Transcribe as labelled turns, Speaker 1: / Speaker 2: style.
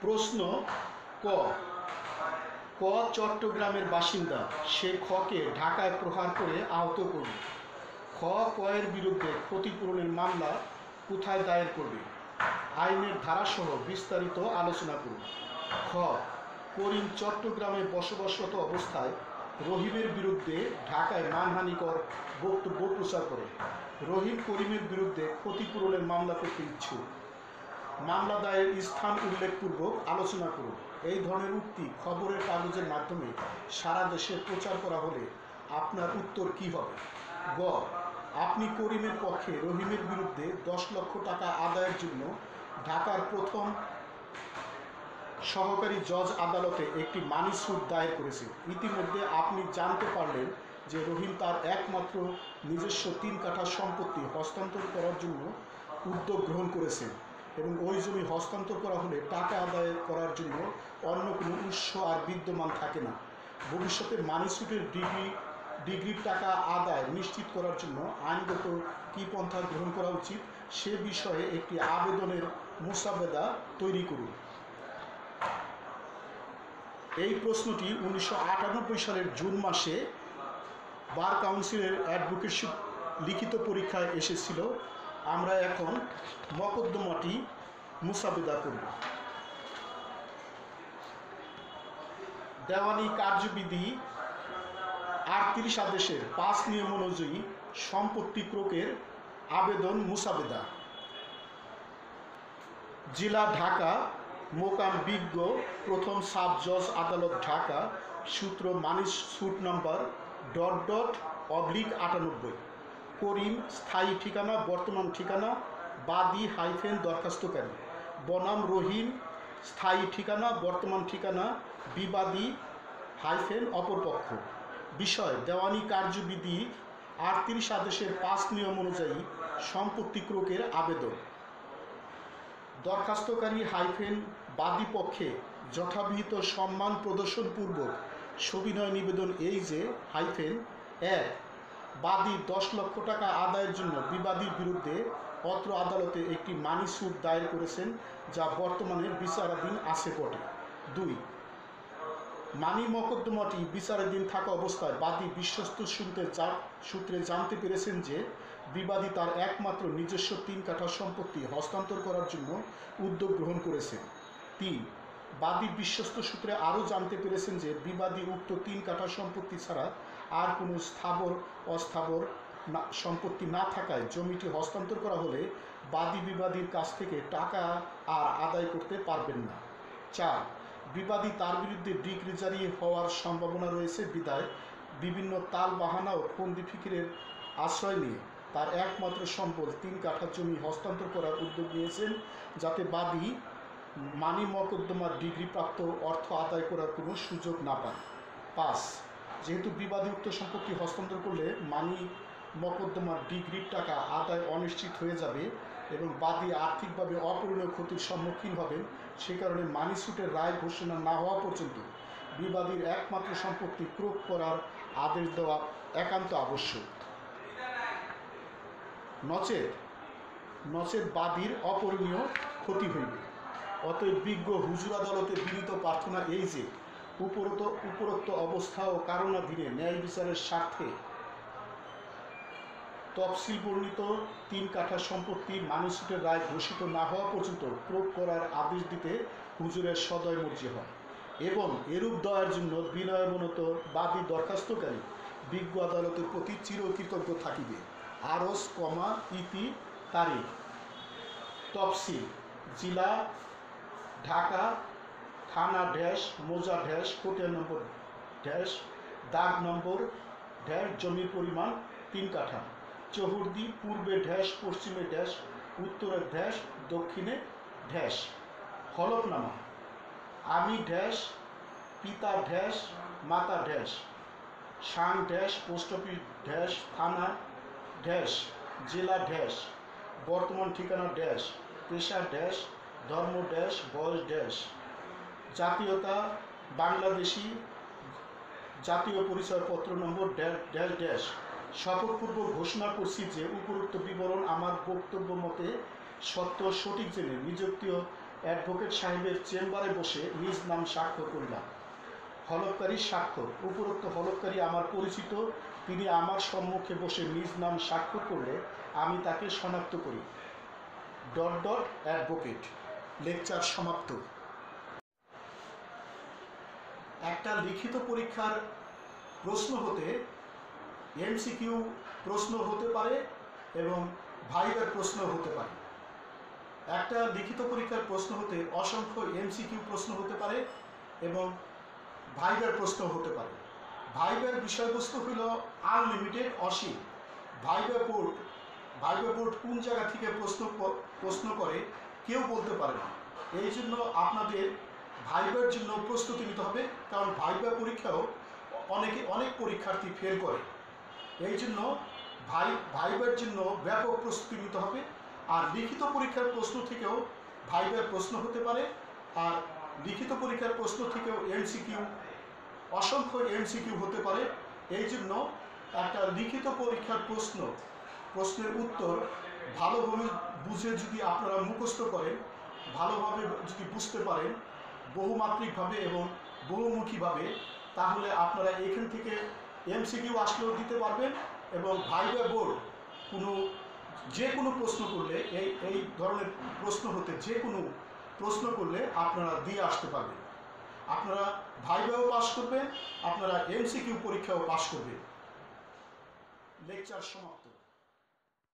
Speaker 1: প্রশ্ন ক ক চট্টগ্রামের বাসিন্দা, সে খকে ঢাকায় প্রহার করে আহত করবে। খ কয়ের বিরুদ্ধে ক্ষতিপূরণের মামলা কোথায় দায়ের করবে? আইনের ধারাসহ বিস্তারিত আলোচনা করুন। খ করিম চট্টগ্রামে বসবাসরত অবস্থায় রহিমের বিরুদ্ধে ঢাকায় মানহানিকর বক্তব্য প্রচার করে। রহিম করিমের বিরুদ্ধে ক্ষতিপূরণের মামলা করতে ইচ্ছুক। মামলা দায়ের স্থান উল্লেখপূর্বক আলোচনা করুন। এই ধরনের উক্তি খবরের কাগজের মাধ্যমে সারা দেশে প্রচার করা হলে আপনার উত্তর কী হবে? গ আপনি করিমের পক্ষে রহিমের বিরুদ্ধে 10 লক্ষ টাকা আদায়ের জন্য ঢাকার প্রথম সহকারী জজ আদালতে একটি মানি স্যুট দায়ের করেছেন। ইতিমধ্যে আপনি জানতে পারলেন যে রহিম তার একমাত্র নিজস্ব 3 কাঠা সম্পত্তি হস্তান্তর করার জন্য উদ্যোগ গ্রহণ করেছেন এবং ওই জমি হস্তান্তর করা হলে টাকা আদায় করার জন্য অন্য কোনো উৎস আর বিদ্যমান থাকে না। ভবিষ্যতে মানি স্যুটের ডিগ্রির টাকা আদায় নিশ্চিত করার জন্য আইনগত কী পন্থা গ্রহণ করা উচিত সে বিষয়ে একটি আবেদনের মোসাবেদা তৈরি করুন। এই প্রশ্নটি 1998 সালের জুন মাসে বার কাউন্সিলের অ্যাডভোকেটশিপ লিখিত পরীক্ষায় এসেছিল। আমরা এখন মকদ্দমাটি মোসাবেদা করব। দেওয়ানি কার্যবিধি 38 আদেশের 5 নিয়ম অনুযায়ী সম্পত্তি ক্রোকের আবেদন মোসাবেদা। জেলা ঢাকা, মোকাম বিজ্ঞ, প্রথম সাব জজ আদালত ঢাকা, সূত্র মানি স্যুট নাম্বার ... /98। করিম স্থায়ী ঠিকানা, বর্তমান ঠিকানা, বাদী - দরখাস্তকারী, বনাম রহিম স্থায়ী ঠিকানা, বর্তমান ঠিকানা, বিবাদী - অপরপক্ষ। বিষয় দেওয়ানি কার্যবিধি 38 আদেশের 5 নিয়ম অনুযায়ী সম্পত্তি ক্রোকের আবেদন। দরখাস্তকারী - বাদী পক্ষে যথাবিহিত সম্মান প্রদর্শনপূর্বক সবিনয় নিবেদন এই যে এক বাদী 10 লক্ষ টাকা আদায়ের জন্য বিবাদীর বিরুদ্ধে অত্র আদালতে একটি মানি স্যুট দায়ের করেছেন যা বর্তমানে বিচারাধীন আছে বটে। 2 মানি মকদ্দমাটি বিচারাধীন থাকা অবস্থায় বাদী বিশ্বস্ত সূত্রে জানতে পেরেছেন যে বিবাদী তার একমাত্র নিজস্ব 3 কাঠা সম্পত্তি হস্তান্তর করার জন্য উদ্যোগ গ্রহণ করেছেন। 3 বাদী বিশ্বস্ত সূত্রে আরও জানতে পেরেছেন যে বিবাদী উক্ত 3 কাঠা সম্পত্তি ছাড়া আর কোনো স্থাবর অস্থাবর সম্পত্তি না থাকায় জমিটি হস্তান্তর করা হলে বাদী বিবাদীর কাছ থেকে টাকা আর আদায় করতে পারবেন না। 4 বিবাদী তার বিরুদ্ধে ডিক্রি জারি হওয়ার সম্ভাবনা রয়েছে বিধায় বিভিন্ন তাল বাহানা ও ফন্দি ফিকিরের আশ্রয় নিয়ে তার একমাত্র সম্পদ 3 কাঠা জমি হস্তান্তর করার উদ্যোগ নিয়েছেন যাতে বাদী মানি মকদ্দমার ডিগ্রিপ্রাপ্ত অর্থ আদায় করার কোনো সুযোগ না পান। 5 যেহেতু বিবাদী উক্ত সম্পত্তি হস্তান্তর করলে মানি মকদ্দমার ডিগ্রির টাকা আদায় অনিশ্চিত হয়ে যাবে এবং বাদী আর্থিকভাবে অপূরণীয় ক্ষতির সম্মুখীন হবেন, সে কারণে মানি স্যুটের রায় ঘোষণা না হওয়া পর্যন্ত বিবাদীর একমাত্র সম্পত্তি ক্রোক করার আদেশ দেওয়া একান্ত আবশ্যক। নচেত বাদীর অপূরণীয় ক্ষতি হইবে। অতএব বিজ্ঞ হুজুর আদালতে বিনীত প্রার্থনা এই যে উপরোক্ত অবস্থা ও কারণাধীনে ন্যায় বিচারের স্বার্থে তফসিল বর্ণিত 3 কাঠা সম্পত্তি মানি স্যুটের রায় ঘোষিত না হওয়া পর্যন্ত ক্রোক করার আদেশ দিতে হুজুরের সদয় মর্জি হয় এবং এরূপ দয়ার জন্য বিনয়মনত বাদী দরখাস্তকারী বিজ্ঞ আদালতের প্রতি চিরকৃতজ্ঞ থাকিবে। আরস ইতি তারিখ তফসিল জেলা ঢাকা, থানা মোজা কোটিয়া নম্বর দাগ নম্বর জমির পরিমাণ 3 কাঠা, চৌহদ্দি পূর্বে পশ্চিমে উত্তরে দক্ষিণে হলফনামা আমি পিতা মাতা সাং পোস্ট অফিস থানা জেলা বর্তমান ঠিকানা পেশা ধর্ম বয়স জাতীয়তা বাংলাদেশি, জাতীয় পরিচয়পত্র নম্বর শপথপূর্বক ঘোষণা করছি যে উপরোক্ত বিবরণ আমার বক্তব্য মতে সত্য সঠিক জেনে অ্যাডভোকেট সাহেবের চেম্বারে বসে নিজ নাম স্বাক্ষর করিলাম। হলফকারীর স্বাক্ষর। উপরোক্ত হলফকারী আমার পরিচিত, তিনি আমার সম্মুখে বসে নিজ নাম স্বাক্ষর করলে আমি তাকে শনাক্ত করি। অ্যাডভোকেট। লেকচার সমাপ্ত। একটা লিখিত পরীক্ষার প্রশ্ন হতে এমসিকিউ প্রশ্ন হতে পারে এবং ভাইবার প্রশ্ন হতে পারে। একটা লিখিত পরীক্ষার প্রশ্ন হতে অসংখ্য এমসিকিউ প্রশ্ন হতে পারে এবং ভাইবার প্রশ্ন হতে পারে। ভাইবার বিষয়বস্তু হল আনলিমিটেড, অসীম। ভাইবা বোর্ড কোন জায়গা থেকে প্রশ্ন করে কেউ বলতে পারে না। এই জন্য আপনাদের ভাইবার জন্য প্রস্তুতি নিতে হবে, কারণ ভাইবা পরীক্ষাও অনেক পরীক্ষার্থী ফেল করে। এই জন্য ভাইবার জন্য ব্যাপক প্রস্তুতি নিতে হবে। আর লিখিত পরীক্ষার প্রশ্ন থেকেও ভাইবার প্রশ্ন হতে পারে, আর লিখিত পরীক্ষার প্রশ্ন থেকেও অসংখ্য এমসিকিউ হতে পারে। এই জন্য একটা লিখিত পরীক্ষার প্রশ্নের উত্তর ভালোভাবে বুঝে যদি আপনারা মুখস্থ করেন, ভালোভাবে যদি বুঝতে পারেন বহুমাত্রিকভাবে এবং বহুমুখীভাবে, তাহলে আপনারা এখান থেকে এমসিকিউ আসলেও দিতে পারবেন এবং ভাইবা বোর্ড যে কোনো প্রশ্ন করলে এই ধরনের প্রশ্ন হতে যে কোনো প্রশ্ন করলে আপনারা দিয়ে আসতে পারবেন। আপনারা ভাইবাও পাস করবেন, আপনারা এমসিকিউ পরীক্ষাও পাস করবেন। লেকচার সমাপ্ত।